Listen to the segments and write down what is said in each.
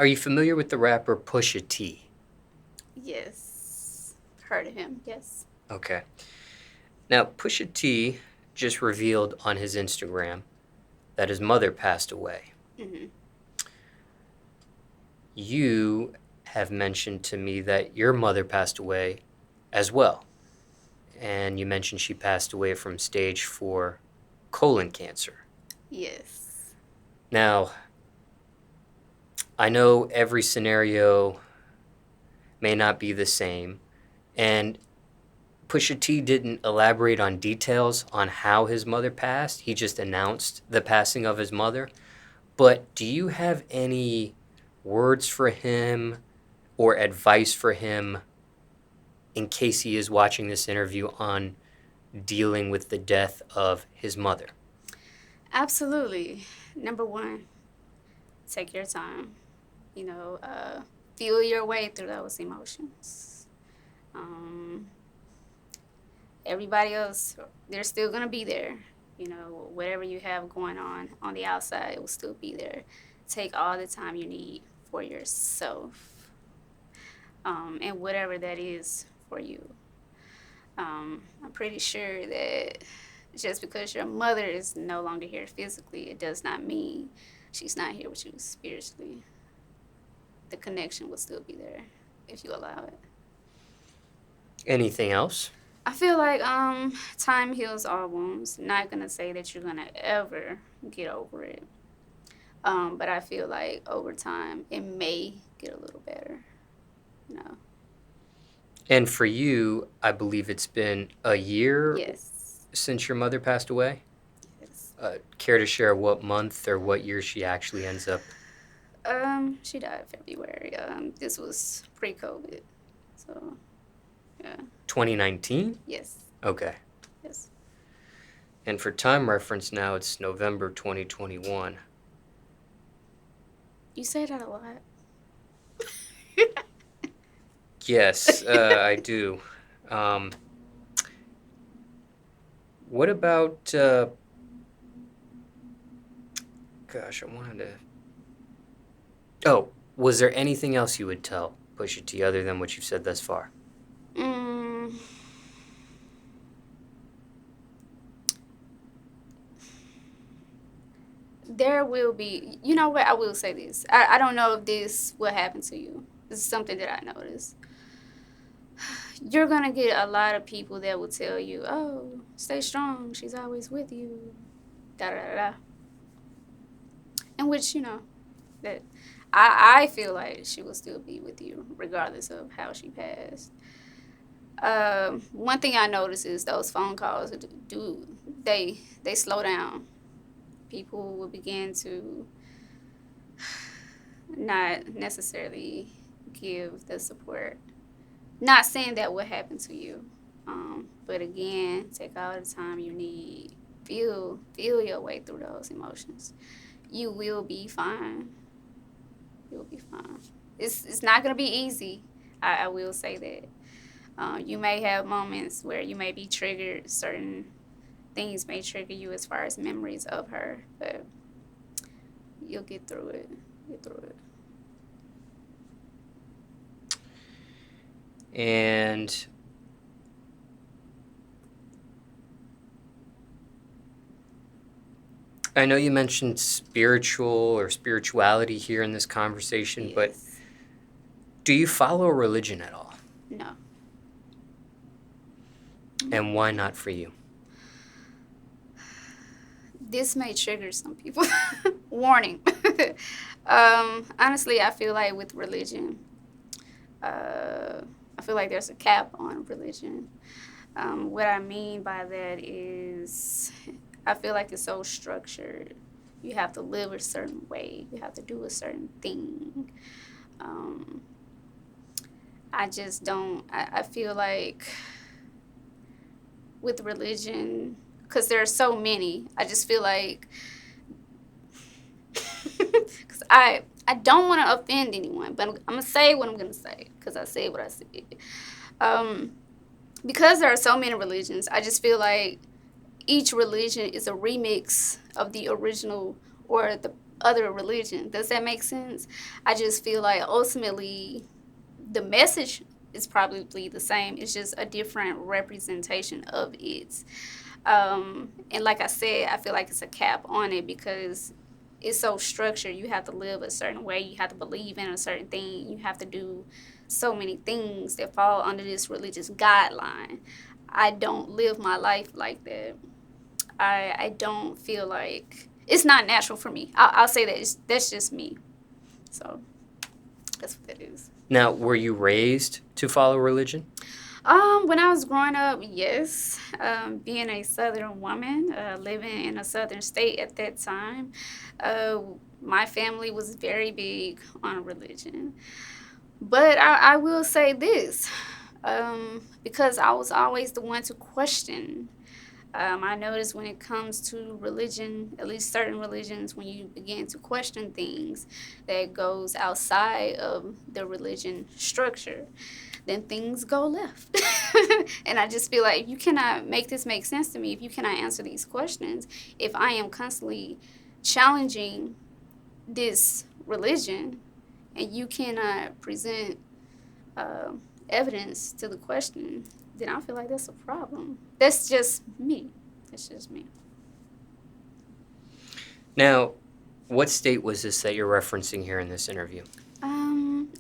Are you familiar with the rapper Pusha T? Yes. Heard of him, yes. Okay. Now, Pusha T just revealed on his Instagram that his mother passed away. Hmm. You have mentioned to me that your mother passed away as well. And you mentioned she passed away from stage 4 colon cancer. Yes. Now, I know every scenario may not be the same, and Pusha T didn't elaborate on details on how his mother passed. He just announced the passing of his mother. But do you have any words for him or advice for him in case he is watching this interview on dealing with the death of his mother? Absolutely. Number one, take your time. Feel your way through those emotions. Um, Everybody else, they're still going to be there. Whatever you have going on the outside, it will still be there. Take all the time you need for yourself, and whatever that is for you. I'm pretty sure that just because your mother is no longer here physically, it does not mean she's not here with you spiritually. The connection will still be there if you allow it. Anything else? I feel like time heals all wounds. Not gonna say that you're gonna ever get over it. But I feel like over time it may get a little better, you know. And for you, I believe it's been a year Yes. since your mother passed away. Yes. Care to share what month or what year she actually ends up? She died February. This was pre-COVID. So yeah. 2019? Yes. Okay. Yes. And for time reference now, it's November 2021. You say that a lot. Yes, I do. Um, what about, gosh, I wanted to. Oh, was there anything else you would tell Pusha T other than what you've said thus far? Mm, there will be, you know what, I will say this. I don't know if this will happen to you. This is something that I noticed. You're going to get a lot of people that will tell you, oh, stay strong. She's always with you. Da da da da. In which, that I feel like she will still be with you regardless of how she passed. One thing I notice is those phone calls do they slow down. People will begin to not necessarily give the support. Not saying that will happen to you, but again, take all the time you need. Feel your way through those emotions. You will be fine. You'll be fine. It's not gonna be easy. I will say that. You may have moments where you may be triggered. Certain things may trigger you as far as memories of her, but you'll get through it. Get through it. And I know you mentioned spiritual or spirituality here in this conversation, but Yes. do you follow a religion at all? No. And why not for you? This may trigger some people. Warning. Honestly, I feel like with religion, I feel like there's a cap on religion. What I mean by that is, I feel like it's so structured. You have to live a certain way. You have to do a certain thing. Um, I just don't. I feel like with religion, because there are so many, I just feel like, because I don't want to offend anyone, but I'm going to say what I'm going to say, because I say what I say. Um, because there are so many religions, I just feel like each religion is a remix of the original or the other religion. Does that make sense? I just feel like ultimately the message is probably the same. It's just a different representation of it. And like I said, I feel like it's a cap on it because it's so structured. You have to live a certain way. You have to believe in a certain thing. You have to do so many things that fall under this religious guideline. I don't live my life like that. I don't feel like it's not natural for me. I'll say that that's just me. So that's what that is. Now, were you raised to follow religion? When I was growing up, yes. Being a Southern woman, living in a Southern state at that time, uh, my family was very big on religion. But I will say this, because I was always the one to question. I noticed when it comes to religion, at least certain religions, when you begin to question things that goes outside of the religion structure, then things go left. And I just feel like you cannot make this make sense to me if you cannot answer these questions. If I am constantly challenging this religion and you cannot present uh, evidence to the question, then I feel like that's a problem. That's just me. That's just me. Now, what state was this that you're referencing here in this interview?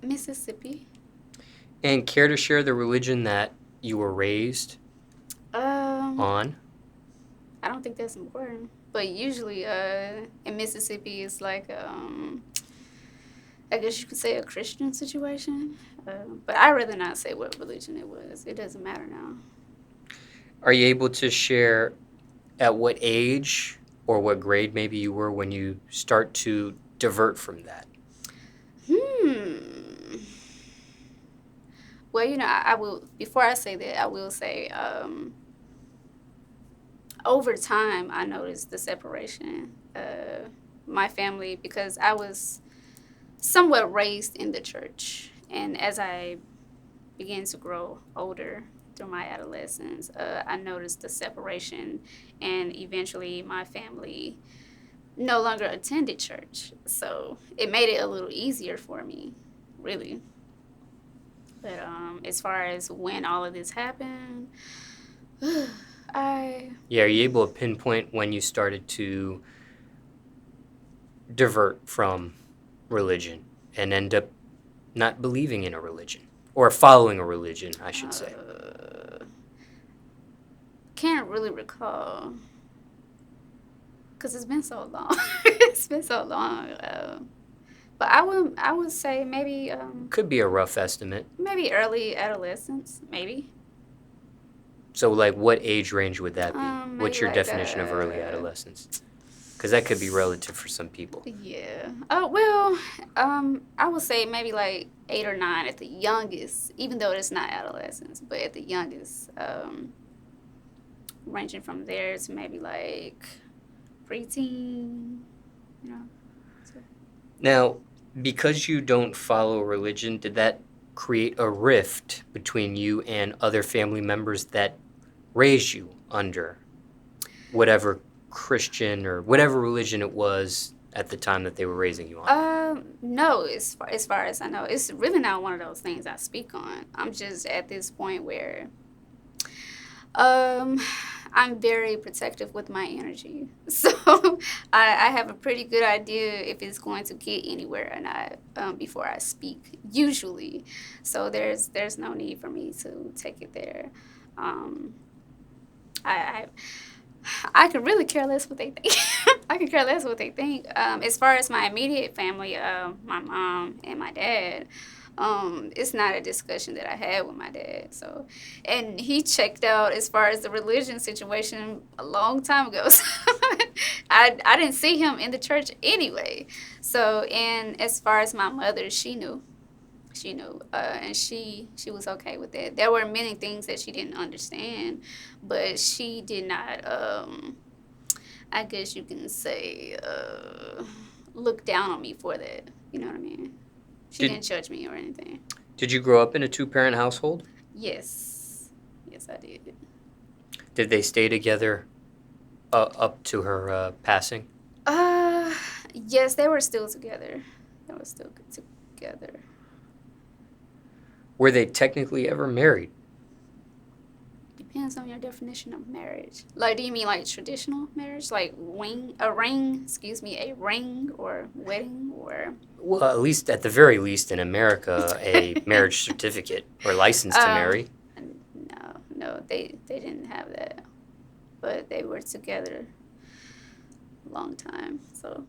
Mississippi. And care to share the religion that you were raised on? I don't think that's important. But usually, in Mississippi, it's like, I guess you could say a Christian situation. But I'd rather not say what religion it was. It doesn't matter now. Are you able to share at what age or what grade maybe you were when you start to divert from that? Well, I will, before I say that, I will say, over time, I noticed the separation. My family, because I was somewhat raised in the church. And as I began to grow older through my adolescence, I noticed the separation. And eventually, my family no longer attended church. So it made it a little easier for me, really. But as far as when all of this happened, Yeah, are you able to pinpoint when you started to divert from religion and end up not believing in a religion? Or following a religion, I should say. Can't really recall. Because it's been so long. It's been so long. But I would say maybe Could be a rough estimate. maybe early adolescence, maybe. So, like, what age range would that be? Maybe What's your like, definition of early adolescence? Because that could be relative for some people. Yeah. Oh well, I would say maybe like 8 or 9 at the youngest, even though it's not adolescence, but at the youngest, ranging from there to maybe like preteen, you know. So. Now, because you don't follow religion, did that create a rift between you and other family members that raised you under whatever Christian or whatever religion it was at the time that they were raising you on? No, as far as I know, it's really not one of those things I speak on. I'm just at this point where I'm very protective with my energy. So I have a pretty good idea if it's going to get anywhere or not before I speak, usually. So there's no need for me to take it there. I could really care less what they think. I could care less what they think. As far as my immediate family, my mom and my dad, it's not a discussion that I had with my dad. So, and he checked out as far as the religion situation a long time ago. So I didn't see him in the church anyway. So, and as far as my mother, she knew. She knew, and she was okay with that. There were many things that she didn't understand, but she did not, I guess you can say, look down on me for that. You know what I mean? She didn't judge me or anything. Did you grow up in a two-parent household? Yes. Yes, I did. Did they stay together up to her passing? Yes, they were still together. They were still together. Were they technically ever married? Depends on your definition of marriage. Like, do you mean like traditional marriage, like a ring? Excuse me, a ring or wedding or? Well, at least at the very least in America, a marriage certificate or license to marry. No, they didn't have that, but they were together a long time. So